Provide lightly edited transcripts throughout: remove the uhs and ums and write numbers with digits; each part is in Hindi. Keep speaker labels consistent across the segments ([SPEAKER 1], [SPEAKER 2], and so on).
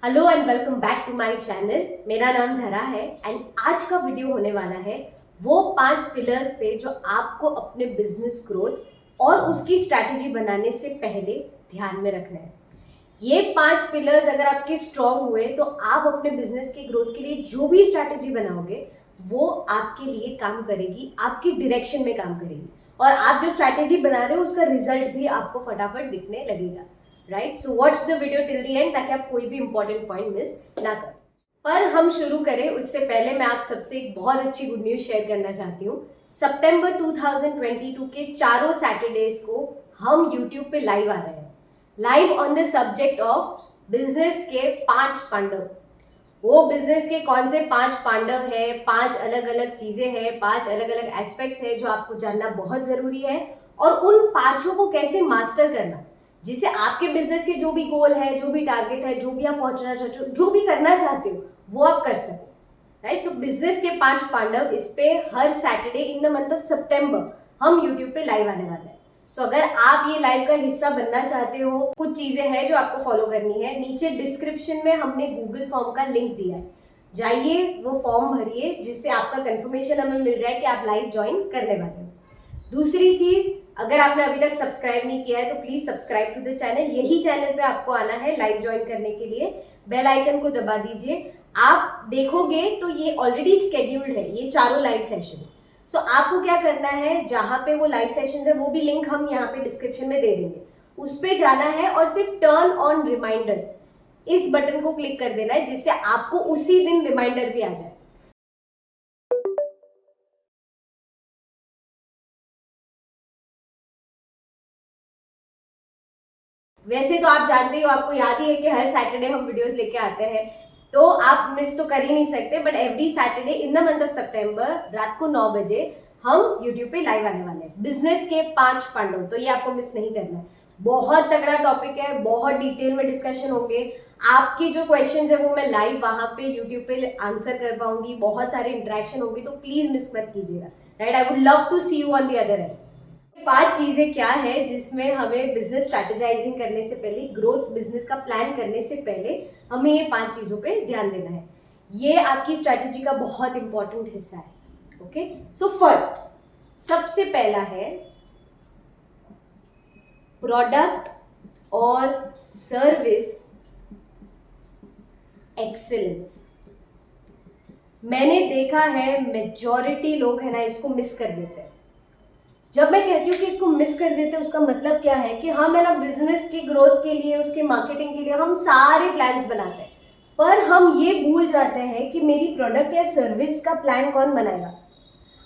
[SPEAKER 1] Hello and welcome back to my channel. मेरा नाम धरा है एंड आज का वीडियो होने वाला है वो 5 पिलर्स पे जो आपको अपने बिजनेस ग्रोथ और उसकी स्ट्रैटेजी बनाने से पहले ध्यान में रखना है। ये 5 पिलर्स अगर आपके स्ट्रॉन्ग हुए तो आप अपने बिजनेस के ग्रोथ के लिए जो भी स्ट्रैटेजी बनाओगे वो आपके लिए काम करेगी, आपकी डायरेक्शन में काम करेगी और आप जो स्ट्रैटेजी बना रहे हो उसका रिजल्ट भी आपको फटाफट दिखने लगेगा। Right, so watch the video till the and ताकि आप कोई भी इंपॉर्टेंट पॉइंट मिस ना करें। पर हम शुरू करें उससे पहले मैं आप सबसे एक बहुत अच्छी गुड न्यूज शेयर करना चाहती हूँ। सितंबर 2022 के चारों सैटरडेज को हम यूट्यूब पे लाइव आ रहे हैं, live on the subject of business के 5 पांडव। वो बिजनेस के कौन से 5 पांडव है, 5 अलग अलग चीजें हैं, 5 अलग अलग एस्पेक्ट्स है जो आपको जानना बहुत जरूरी है और उन पांचों को कैसे मास्टर करना जिससे आपके बिजनेस के जो भी गोल है, जो भी टारगेट है, जो भी आप पहुंचना चाहते हो, जो भी करना चाहते हो वो आप कर सको। राइट, सो बिजनेस के 5 पांडव इस पे हर Saturday in the month of September हम यूट्यूब पे लाइव आने वाले हैं। सो अगर आप ये लाइव का हिस्सा बनना चाहते हो, कुछ चीजें हैं जो आपको फॉलो करनी है। नीचे डिस्क्रिप्शन में हमने गूगल फॉर्म का लिंक दिया है, जाइए वो फॉर्म भरिए जिससे आपका कंफर्मेशन हमें मिल जाए कि आप लाइव ज्वाइन करने वाले हैं। दूसरी चीज, अगर आपने अभी तक सब्सक्राइब नहीं किया है तो please subscribe to the channel. यही चैनल पे आपको आना है लाइव ज्वाइन करने के लिए, बेल आइकन को दबा दीजिए। आप देखोगे तो ये ऑलरेडी स्केड्यूल्ड है, ये चारों लाइव सेशंस। सो आपको क्या करना है, जहां पे वो लाइव सेशंस है वो भी लिंक हम यहाँ पे डिस्क्रिप्शन में दे देंगे, उस पे जाना है और सिर्फ टर्न ऑन रिमाइंडर इस बटन को क्लिक कर देना है जिससे आपको उसी दिन रिमाइंडर भी आ जाए। वैसे तो आप जानते हो, आपको याद ही है कि हर सैटरडे हम वीडियोस लेके आते हैं, तो आप मिस तो कर ही नहीं सकते। But every Saturday in the month of September रात को 9 बजे हम यूट्यूब पे लाइव आने वाले हैं, बिजनेस के 5 पांडव। तो ये आपको मिस नहीं करना है, बहुत तगड़ा टॉपिक है, बहुत डिटेल में डिस्कशन होंगे। आपकी जो क्वेश्चन है वो मैं लाइव वहां पे यूट्यूब पे आंसर कर पाऊंगी, बहुत सारे इंटरेक्शन होंगे, तो प्लीज मिस मत कीजिएगा। Right, I would love to see you on the other end. 5 चीजें क्या है जिसमें हमें बिजनेस स्ट्रैटेजाइजिंग करने से पहले, ग्रोथ बिजनेस का प्लान करने से पहले हमें ये 5 चीजों पे ध्यान देना है। ये आपकी स्ट्रैटेजी का बहुत इंपॉर्टेंट हिस्सा है। ओके, सो फर्स्ट, सबसे पहला है प्रोडक्ट और सर्विस एक्सीलेंस। मैंने देखा है मेजॉरिटी लोग है ना इसको मिस कर देते हैं। जब मैं कहती हूँ कि इसको मिस कर देते हैं उसका मतलब क्या है कि हम है ना बिजनेस की ग्रोथ के लिए, उसके मार्केटिंग के लिए हम सारे प्लान्स बनाते हैं, पर हम ये भूल जाते हैं कि मेरी प्रोडक्ट या सर्विस का प्लान कौन बनाएगा।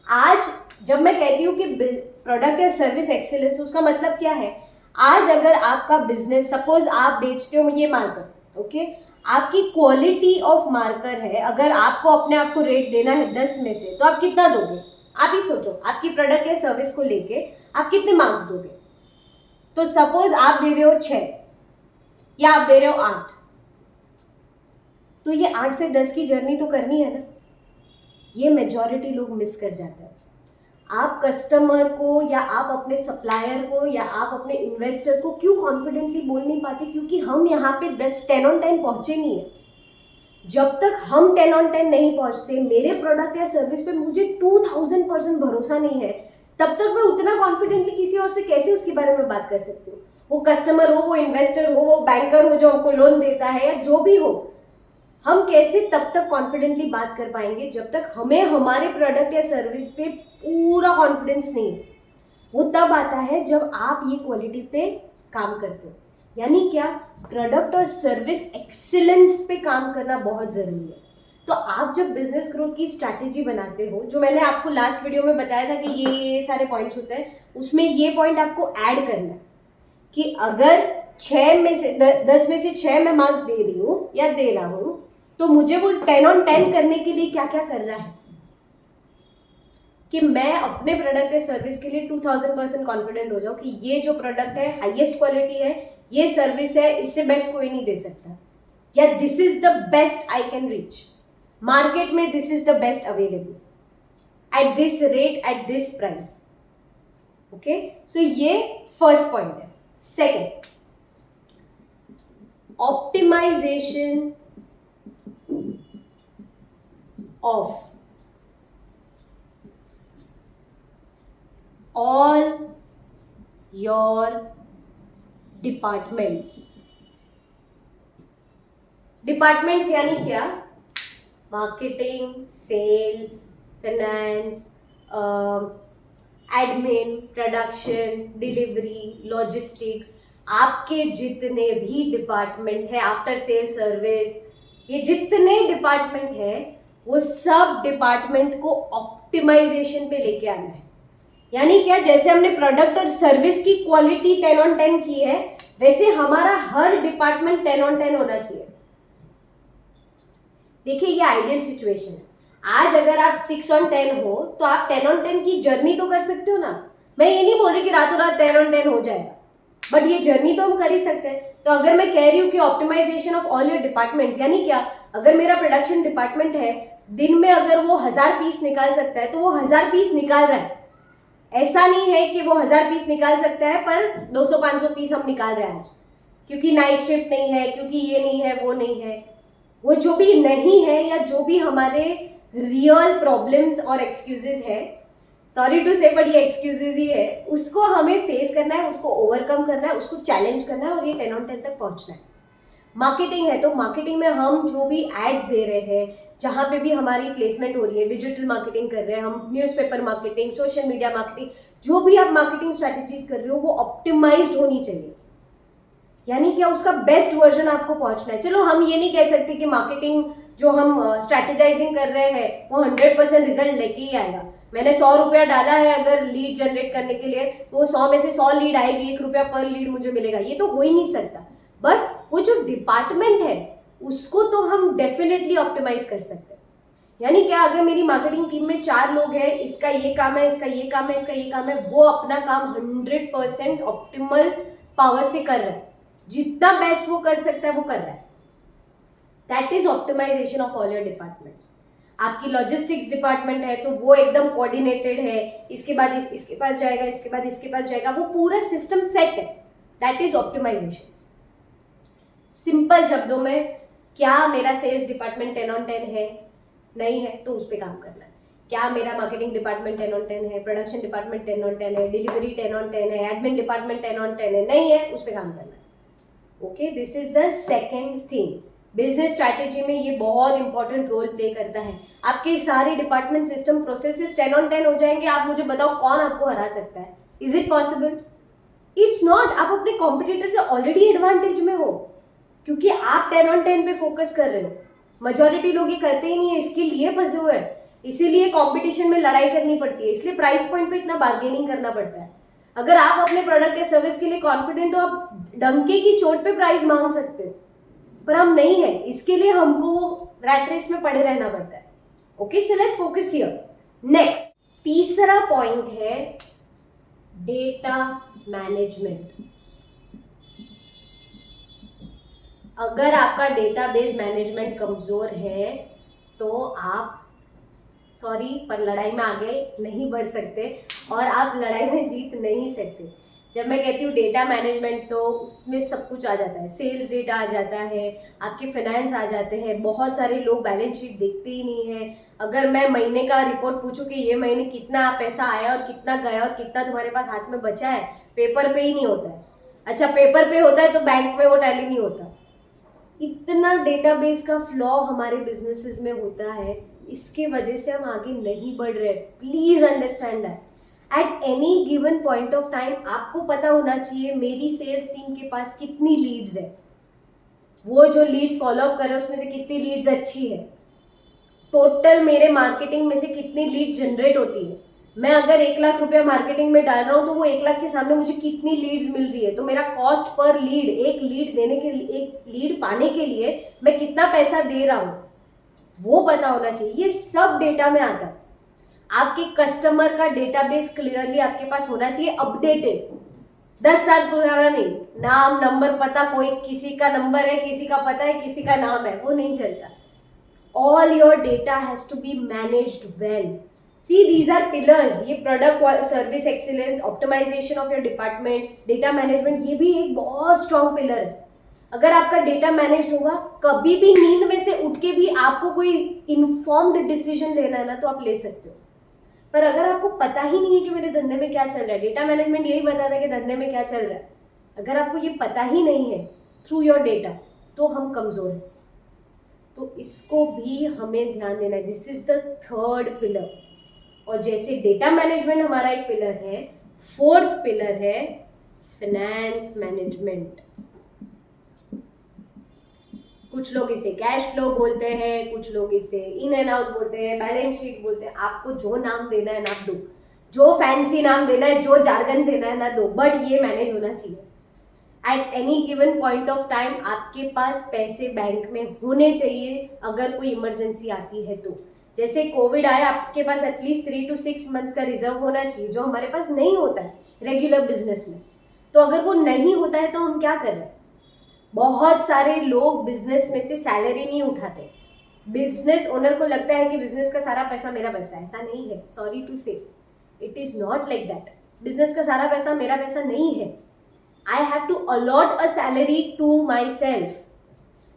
[SPEAKER 1] आज जब मैं कहती हूँ कि प्रोडक्ट या सर्विस एक्सीलेंस, उसका मतलब क्या है। आज अगर आपका बिजनेस, सपोज आप बेचते हो ये मार्कर, ओके, आपकी क्वालिटी ऑफ मार्कर है, अगर आपको अपने आप को रेट देना है 10 में से तो आप कितना दोगे। आप ही सोचो, आपकी प्रोडक्ट या सर्विस को लेके आप कितने मार्क्स दोगे। तो सपोज आप दे रहे हो 6 या आप दे रहे हो 8, तो ये 8 से 10 की जर्नी तो करनी है ना। ये मेजॉरिटी लोग मिस कर जाते हैं। आप कस्टमर को या आप अपने सप्लायर को या आप अपने इन्वेस्टर को क्यों कॉन्फिडेंटली बोल नहीं पाते, क्योंकि हम यहाँ पे 10 ऑन 10 पहुंचे नहीं है। जब तक हम 10 ऑन 10 नहीं पहुंचते, मेरे प्रोडक्ट या सर्विस पे मुझे 2000% भरोसा नहीं है, तब तक मैं उतना कॉन्फिडेंटली किसी और से कैसे उसके बारे में बात कर सकती हूँ। वो कस्टमर हो, वो इन्वेस्टर हो, वो बैंकर हो जो हमको लोन देता है, या जो भी हो, हम कैसे तब तक कॉन्फिडेंटली बात कर पाएंगे जब तक हमें हमारे प्रोडक्ट या सर्विस पे पूरा कॉन्फिडेंस नहीं है। वो तब आता है जब आप ये क्वालिटी पे काम करते हो। यानी क्या, प्रोडक्ट और सर्विस एक्सीलेंस पे काम करना बहुत जरूरी है। तो आप जब बिजनेस ग्रोथ की स्ट्रैटेजी बनाते हो, जो मैंने आपको लास्ट वीडियो में बताया था कि ये सारे पॉइंट्स होते हैं, उसमें ये पॉइंट आपको ऐड करना है कि अगर 6 में से 10 में से 6 मैं मार्क्स दे रही हूँ या दे रहा हूँ, तो मुझे वो 10 ऑन 10 करने के लिए क्या क्या करना है कि मैं अपने प्रोडक्ट या सर्विस के लिए 2000% कॉन्फिडेंट हो जाऊं कि ये जो प्रोडक्ट है हाईएस्ट क्वालिटी है, ये सर्विस है, इससे बेस्ट कोई नहीं दे सकता, या this is the best I can reach market में, this is the best available at this rate, at this price. Okay, so ये फर्स्ट पॉइंट है। Second, optimization of all your departments. Departments यानी क्या? Marketing, sales, finance, admin, production, delivery, logistics, आपके जितने भी डिपार्टमेंट है, आफ्टर सेल सर्विस, ये जितने डिपार्टमेंट है वो सब डिपार्टमेंट को ऑप्टिमाइजेशन पे लेके आना है. यानी क्या? जैसे हमने प्रोडक्ट और सर्विस की क्वालिटी 10 on 10 की है, वैसे हमारा हर डिपार्टमेंट 10 on 10 होना चाहिए. देखिए ये आइडियल सिचुएशन है. आज अगर आप 6 on 10 हो तो आप 10 on 10 की जर्नी तो कर सकते हो ना. मैं ये नहीं बोल रही कि रातों रात 10 on 10 हो जाएगा, बट ये जर्नी तो हम कर ही सकते हैं. तो अगर मैं कह रही हूँ कि optimisation of all your departments, यानी क्या? अगर मेरा प्रोडक्शन डिपार्टमेंट है, दिन में अगर वो 1000 पीस निकाल सकता है तो वो 1000 पीस निकाल रहा है. ऐसा नहीं है कि वो 1000 पीस निकाल सकता है पर 200-500 पीस हम निकाल रहे हैं आज, क्योंकि नाइट शिफ्ट नहीं है, क्योंकि ये नहीं है, वो नहीं है. वो जो भी नहीं है या जो भी हमारे रियल प्रॉब्लम्स और एक्सक्यूजेज है, सॉरी टू से बट ये एक्सक्यूजेज ही है, उसको हमें फेस करना है, उसको ओवरकम करना है, उसको चैलेंज करना है और ये 10 on 10 तक पहुंचना है. मार्केटिंग है तो मार्केटिंग में हम जो भी एड्स दे रहे हैं, जहाँ पे भी हमारी प्लेसमेंट हो रही है, डिजिटल मार्केटिंग कर रहे हैं हम, newspaper marketing, social media marketing, जो भी आप मार्केटिंग स्ट्रैटेजीज कर रहे हो वो ऑप्टिमाइज्ड होनी चाहिए. यानी क्या? उसका बेस्ट वर्जन आपको पहुंचना है. चलो हम ये नहीं कह सकते कि मार्केटिंग जो हम स्ट्रैटेजाइजिंग कर रहे हैं वो 100% रिजल्ट लेके ही आएगा. मैंने 100 रुपया डाला है अगर लीड जनरेट करने के लिए, तो वो 100 में से 100 लीड आएगी, 1 रुपया पर लीड मुझे मिलेगा, ये तो हो ही नहीं सकता. बट वो जो डिपार्टमेंट है उसको तो हम डेफिनेटली ऑप्टिमाइज कर सकते हैं. यानी क्या? अगर मेरी मार्केटिंग टीम में 4 लोग हैं, इसका ये काम है, इसका ये काम है, इसका ये काम है, वो अपना काम 100% ऑप्टिमल पावर से कर रहा है. जितना बेस्ट वो कर सकता है वो कर रहा है. That is optimisation of all your departments. आपकी लॉजिस्टिक्स डिपार्टमेंट है तो वो एकदम कोऑर्डिनेटेड है, इसके बाद इसके पास जाएगा, इसके बाद इसके पास जाएगा, वो पूरा सिस्टम सेट है. That is optimisation. सिंपल शब्दों में, क्या मेरा सेल्स डिपार्टमेंट 10 on 10 है? नहीं है तो उस पर काम करना है. क्या मेरा मार्केटिंग डिपार्टमेंट 10 on 10 है? प्रोडक्शन डिपार्टमेंट 10 on 10 है? डिलीवरी 10 on 10 है? एडमिन डिपार्टमेंट 10 on 10 है? नहीं है, उस पर काम करना है. Okay, this is the second thing. Business strategy में ये बहुत इंपॉर्टेंट रोल प्ले करता है. आपके सारे डिपार्टमेंट सिस्टम प्रोसेसेस 10 on 10 हो जाएंगे. आप मुझे बताओ कौन आपको हरा सकता है? Is it possible? It's not. आप अपने कॉम्पिटिटर से ऑलरेडी एडवांटेज में हो क्योंकि आप 10 on 10 पे फोकस कर रहे हो. मेजॉरिटी लोग ये करते ही नहीं है, इसके लिए फंसे हुए हैं. इसीलिए कंपटीशन में लड़ाई करनी पड़ती है, इसलिए प्राइस पॉइंट पे इतना बार्गेनिंग करना पड़ता है. अगर आप अपने प्रोडक्ट या सर्विस के लिए कॉन्फिडेंट हो, आप डंके की चोट पे प्राइस मांग सकते हो, पर हम नहीं है. इसके लिए हमको रैट रेस में पड़े रहना पड़ता है. Okay, so let's focus here. Next, तीसरा पॉइंट है डेटा मैनेजमेंट. अगर आपका डेटाबेस मैनेजमेंट कमजोर है तो आप, सॉरी पर लड़ाई में आगे नहीं बढ़ सकते और आप लड़ाई में जीत नहीं सकते. जब मैं कहती हूँ डेटा मैनेजमेंट तो उसमें सब कुछ आ जाता है. सेल्स डेटा आ जाता है, आपके फाइनेंस आ जाते हैं. बहुत सारे लोग बैलेंस शीट देखते ही नहीं है. अगर मैं महीने का रिपोर्ट पूछूं कि ये महीने कितना पैसा आया और कितना गया और कितना तुम्हारे पास हाथ में बचा है, पेपर पे ही नहीं होता है. अच्छा, पेपर पे होता है तो बैंक में वो टैली नहीं होता. इतना डेटाबेस का फ्लॉ हमारे बिजनेसेस में होता है, इसके वजह से हम आगे नहीं बढ़ रहे. Please understand that. At any given point of time आपको पता होना चाहिए मेरी सेल्स टीम के पास कितनी लीड्स है, वो जो लीड्स फॉलो अप कर रहे हैं उसमें से कितनी लीड्स अच्छी है, टोटल मेरे मार्केटिंग में से कितनी लीड जनरेट होती है. मैं अगर 1 लाख रुपया मार्केटिंग में डाल रहा हूँ तो वो 1 लाख के सामने मुझे कितनी लीड्स मिल रही है, तो मेरा कॉस्ट पर लीड, एक लीड देने के लिए, एक लीड पाने के लिए मैं कितना पैसा दे रहा हूँ, वो पता होना चाहिए. ये सब डेटा में आता है. आपके कस्टमर का डेटाबेस क्लियरली आपके पास होना चाहिए, अपडेटेड. 10 साल पुराना नहीं. नाम, नंबर, पता, कोई किसी का नंबर है, किसी का पता है, किसी का नाम है, वो नहीं चलता. All your data has to be managed well. See, these are pillars. ये product service excellence, optimisation of your department, data management, ये भी एक बहुत स्ट्रॉन्ग पिलर है. अगर आपका डेटा मैनेज होगा, कभी भी नींद में से उठ के भी आपको कोई इन्फॉर्म्ड डिसीजन लेना है ना, तो आप ले सकते हो। पर अगर आपको पता ही नहीं है कि मेरे धंधे में क्या चल रहा है, डेटा मैनेजमेंट यही बताता है कि धंधे में क्या चल रहा है, अगर आपको ये पता ही नहीं है थ्रू योर डेटा, तो हम कमजोर हैं। तो इसको भी हमें ध्यान देना है। This is the third pillar. और जैसे डेटा मैनेजमेंट हमारा एक पिलर है, फोर्थ पिलर है फाइनेंस मैनेजमेंट। कुछ लोग इसे कैश फ्लो बोलते हैं, कुछ लोग इसे इन एंड आउट बोलते हैं, बैलेंस शीट बोलते हैं। आपको जो नाम देना है ना दो, जो फैंसी नाम देना है, जो जार्गन देना है ना दो, बट ये मैनेज होना चाहिए। At any given point of time आपके पास पैसे बैंक में होने चाहिए अगर कोई इमरजेंसी आती है तो। जैसे कोविड आया, आपके पास एटलीस्ट 3 to 6 मंथ्स का रिजर्व होना चाहिए, जो हमारे पास नहीं होता है रेगुलर बिजनेस में। तो अगर वो नहीं होता है तो हम क्या कर रहे हैं? बहुत सारे लोग बिजनेस में से सैलरी नहीं उठाते। बिजनेस ओनर को लगता है कि बिजनेस का सारा पैसा मेरा पैसा है। ऐसा नहीं है, sorry to say, it is not like that. Business का सारा पैसा मेरा पैसा नहीं है। I have to allot a salary to myself.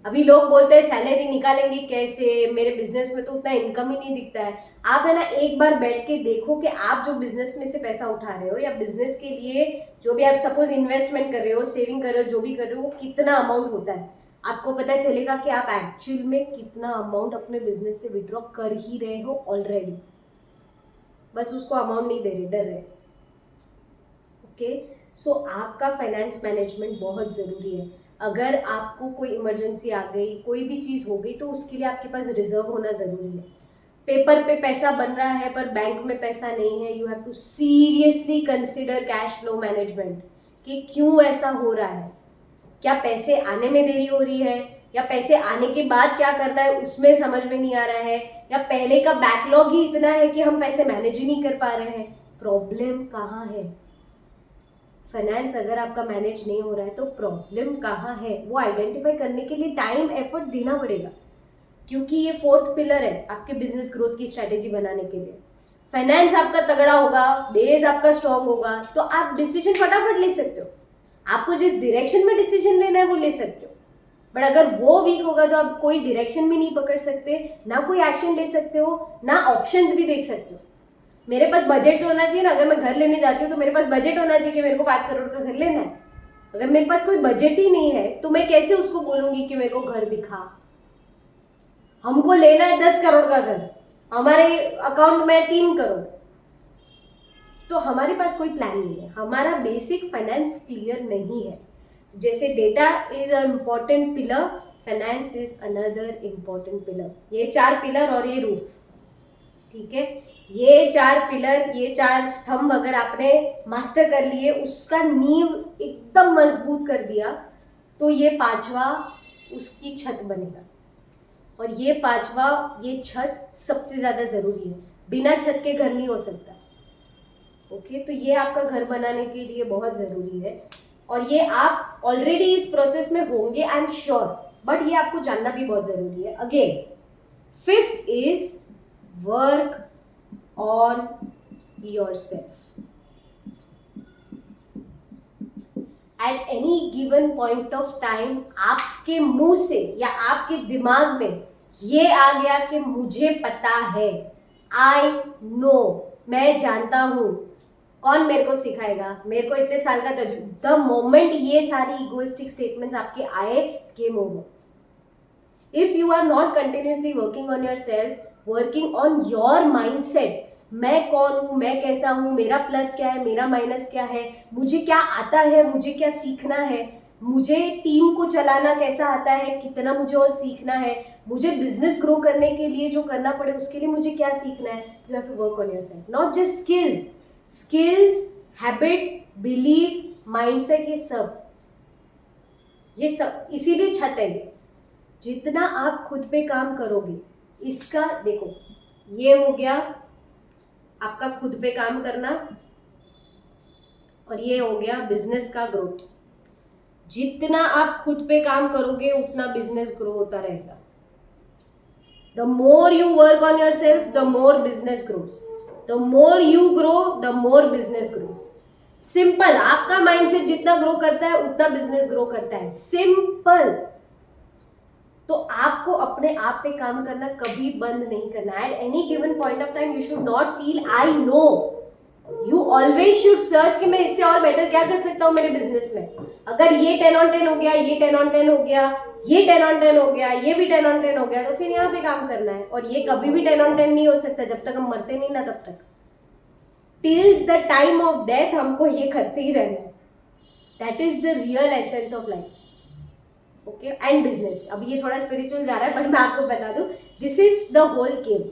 [SPEAKER 1] अभी लोग बोलते हैं सैलरी निकालेंगे कैसे, मेरे बिजनेस में तो उतना इनकम ही नहीं दिखता है। आप है ना एक बार बैठ के देखो कि आप जो बिजनेस में से पैसा उठा रहे हो, या बिजनेस के लिए जो भी आप सपोज इन्वेस्टमेंट कर रहे हो, सेविंग कर रहे हो, जो भी कर रहे हो, वो कितना अमाउंट होता है। आपको पता चलेगा कि आप एक्चुअल में कितना अमाउंट अपने बिजनेस से विड्रॉ कर ही रहे हो ऑलरेडी, बस उसको अमाउंट नहीं दे रहे, डर रहे। ओके, सो आपका फाइनेंस मैनेजमेंट बहुत ज़रूरी है। अगर आपको कोई इमरजेंसी आ गई, कोई भी चीज़ हो गई, तो उसके लिए आपके पास रिजर्व होना ज़रूरी है। पेपर पे पैसा बन रहा है पर बैंक में पैसा नहीं है, you have to seriously consider cash flow management कि क्यों ऐसा हो रहा है। क्या पैसे आने में देरी हो रही है, या पैसे आने के बाद क्या करना है उसमें समझ में नहीं आ रहा है, या पहले का बैकलॉग ही इतना है कि हम पैसे मैनेज ही नहीं कर पा रहे हैं। प्रॉब्लम कहाँ है? फाइनेंस अगर आपका मैनेज नहीं हो रहा है तो प्रॉब्लम कहाँ है, वो आइडेंटिफाई करने के लिए टाइम एफर्ट देना पड़ेगा, क्योंकि ये फोर्थ पिलर है आपके बिजनेस ग्रोथ की स्ट्रैटेजी बनाने के लिए। फाइनेंस आपका तगड़ा होगा, बेस आपका स्ट्रांग होगा, तो आप डिसीजन फटाफट ले सकते हो। आपको जिस डायरेक्शन में डिसीजन लेना है वो ले सकते हो। बट अगर वो वीक होगा तो आप कोई डायरेक्शन भी नहीं पकड़ सकते, ना कोई एक्शन ले सकते हो, ना ऑप्शंस भी देख सकते हो। मेरे पास बजट तो होना चाहिए ना, अगर मैं घर लेने जाती हूँ तो मेरे पास बजट होना चाहिए कि मेरे को 5 करोड़ का घर लेना है। अगर मेरे पास कोई बजट ही नहीं है तो मैं कैसे उसको बोलूंगी कि मेरे को घर दिखा। हमको लेना है 10 करोड़ का घर, हमारे अकाउंट में 3 करोड़, तो हमारे पास कोई प्लान नहीं है, हमारा बेसिक फाइनेंस क्लियर नहीं है। जैसे data is a important pillar, finance is another important pillar. ये 4 पिलर और ये रूफ, ठीक है, ये 4 पिलर, ये 4 स्तंभ अगर आपने मास्टर कर लिए, उसका नींव एकदम मजबूत कर दिया, तो ये 5वां उसकी छत बनेगा। और ये 5वां, ये छत सबसे ज्यादा जरूरी है, बिना छत के घर नहीं हो सकता। ओके, तो ये आपका घर बनाने के लिए बहुत जरूरी है, और ये आप ऑलरेडी इस प्रोसेस में होंगे आई एम श्योर, बट ये आपको जानना भी बहुत जरूरी है। Again, 5th is work on yourself. At any given point of time आपके मुंह से या आपके दिमाग में ये आ गया कि मुझे पता है, I know, मैं जानता हूँ, कौन मेरे को सिखाएगा, मेरे को इतने साल का तजुर्बा। द मोमेंट ये सारी इगोइस्टिक स्टेटमेंट्स आपके आए, game over. If you are not continuously working on yourself, working on your mindset, मैं कौन हूँ, मैं कैसा हूँ, मेरा प्लस क्या है, मेरा माइनस क्या है, मुझे क्या आता है, मुझे क्या सीखना है, मुझे टीम को चलाना कैसा आता है, कितना मुझे और सीखना है, मुझे बिजनेस ग्रो करने के लिए जो करना पड़े उसके लिए मुझे क्या सीखना है। You have to work on yourself, not just skills, skills, habit, belief, mindset, ये सब इसीलिए छत है। जितना आप खुद पे काम करोगे, इसका देखो, ये हो गया आपका खुद पे काम करना, और ये हो गया बिजनेस का ग्रोथ। जितना आप खुद पे काम करोगे उतना बिजनेस ग्रो होता रहेगा। The more you work on your self, the more business grows, the more you grow, the more business grows. Simple, आपका माइंडसेट जितना ग्रो करता है उतना बिजनेस ग्रो करता है, सिंपल। तो आपको अपने आप पे काम करना कभी बंद नहीं करना। At any given point of time you should not feel I know, you always should search कि मैं इससे और बेटर क्या कर सकता हूँ मेरे बिजनेस में। अगर ये 10 on 10 हो गया, ये 10 on 10 हो गया, ये 10 on 10 हो गया, ये भी 10 on 10 हो गया, तो फिर यहाँ पे काम करना है। और ये कभी भी 10 on 10 नहीं हो सकता जब तक हम मरते नहीं ना, तब तक till the time of death हमको ये करते ही रहना है। That is the real essence of life. Okay, and business, अब ये थोड़ा स्पिरिचुअल जा रहा है, बट मैं आपको बता दूं, this is the whole game.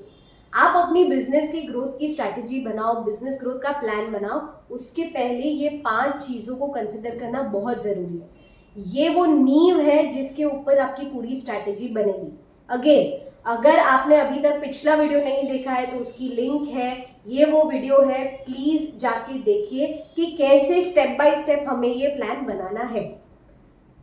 [SPEAKER 1] आप अपनी बिजनेस की ग्रोथ की स्ट्रैटेजी बनाओ, बिजनेस ग्रोथ का प्लान बनाओ, उसके पहले ये 5 चीज़ों को कंसिडर करना बहुत ज़रूरी है। ये वो नींव है जिसके ऊपर आपकी पूरी स्ट्रैटेजी बनेगी। अगेन, अगर आपने अभी तक पिछला वीडियो नहीं देखा है तो उसकी लिंक है, ये वो वीडियो है, प्लीज़ जाके देखिए कि कैसे स्टेप बाय स्टेप हमें ये प्लान बनाना है।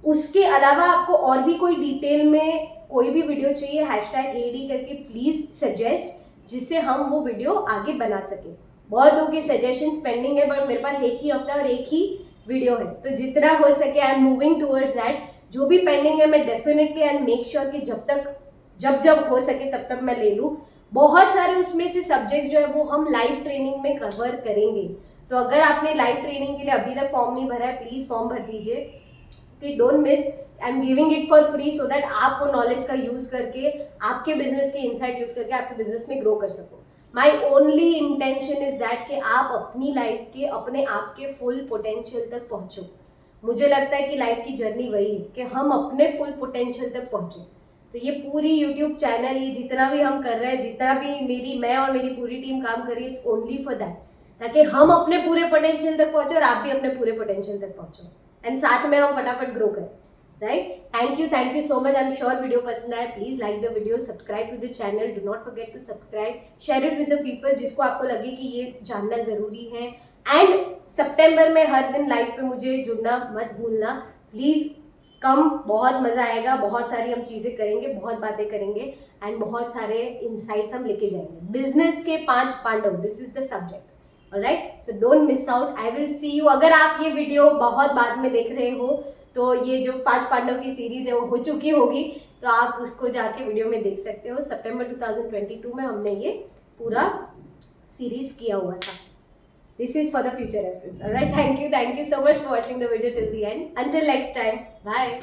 [SPEAKER 1] उसके अलावा आपको और भी कोई डिटेल में कोई भी वीडियो चाहिए, #AD करके प्लीज़ सजेस्ट, जिससे हम वो वीडियो आगे बना सकें। बहुत लोगों के सजेशंस पेंडिंग है, बट मेरे पास एक ही हफ्ता और एक ही वीडियो है, तो जितना हो सके I am moving towards that. जो भी पेंडिंग है मैं डेफिनेटली आई मेक श्योर कि जब हो सके तब तक मैं ले लूँ। बहुत सारे उसमें से सब्जेक्ट्स जो है वो हम लाइव ट्रेनिंग में कवर करेंगे। तो अगर आपने लाइव ट्रेनिंग के लिए अभी तक फॉर्म नहीं भरा है, प्लीज़ फॉर्म भर दीजिए कि don't miss, I am giving it for free so that आप वो नॉलेज का यूज़ करके, आपके बिजनेस के इनसाइट यूज़ करके आपके बिजनेस में ग्रो कर सको। My only intention is that कि आप अपनी लाइफ के, अपने आप के फुल पोटेंशियल तक पहुँचो। मुझे लगता है कि लाइफ की जर्नी वही है कि हम अपने फुल पोटेंशियल तक पहुँचें। तो ये पूरी यूट्यूब चैनल, ये जितना भी हम कर रहे हैं, जितना भी मैं और मेरी पूरी टीम काम कर रही है, इट्स ओनली फॉर दैट, ताकि हम अपने पूरे पोटेंशियल तक पहुँचो और आप भी अपने पूरे पोटेंशियल तक पहुँचो, एंड साथ में हम फटाफट ग्रो करें। Right, thank you so much. I am sure video पसंद आए, please like the video, subscribe to the channel, do not forget to subscribe, share it with the people जिसको आपको लगे कि ये जानना जरूरी है। एंड सितंबर में हर दिन लाइव पे मुझे जुड़ना मत भूलना, प्लीज कम, बहुत मजा आएगा, बहुत सारी हम चीजें करेंगे, बहुत बातें करेंगे, एंड बहुत सारे इंसाइट्स हम लेके जाएंगे। बिजनेस के 5 Pandav, this is the subject. Alright, so don't miss out, I will see you. अगर आप ये वीडियो बहुत बाद में देख रहे हो तो ये जो 5 पांडव की सीरीज है वो हो चुकी होगी, तो आप उसको जाके वीडियो में देख सकते हो। सितंबर 2022 में हमने ये पूरा सीरीज किया हुआ था। This is for the future reference. Alright, thank you so much for watching the video till the end. Until next time, bye.